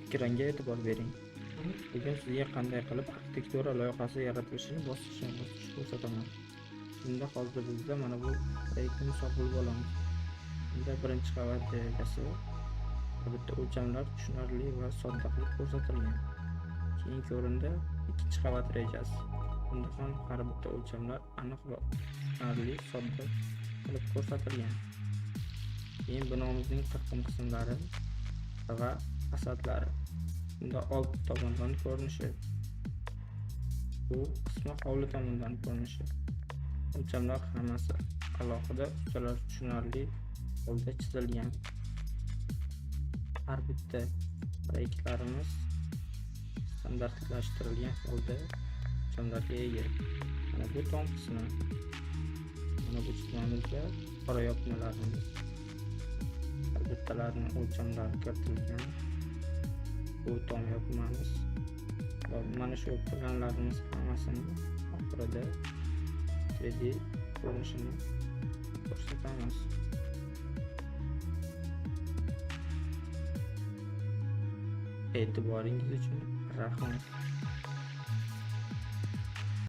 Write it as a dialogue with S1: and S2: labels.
S1: ekranga e'tibor bering. Bugun sizga qanday qilib arxitektura loyihasi yaratilishini bosqichma-bosqich ko'rsataman. Bunda hozir bizda mana bu proyektni misol qilib olamiz. Bunda birinchi qavat darajasi va bitta o'lchamlar tushunarli va sodda qilib ko'rsatilgan. Keyingi o'rinda ikkinchi qavat rejasi. Bunda ham har bitta o'lchamlar aniq va tushunarli sodda qilib ko'rsatilgan. Keyin binomizning qirqim qismlari va fasadlari. Bunda old tomondan ko'rinishi, bu qismi hovli tomondan ko'rinishi. O'lchamlar hammasi alohida ustalar tushunarli holda chizilgan. Har bitta proyektlarimiz standartlashtirilgan holda o'lchamlarga ega. Mana bu tom qismi. Mana bu chizmamizda qora yopmalarimiz. Har bittalarining o'lchamlari kiritilgan. Bu tom yopmamiz. Va mana shu planlarimiz hammasini oxirida 3D ko'rinishini ko'rsatamiz. E'tiboringiz uchun rahmat.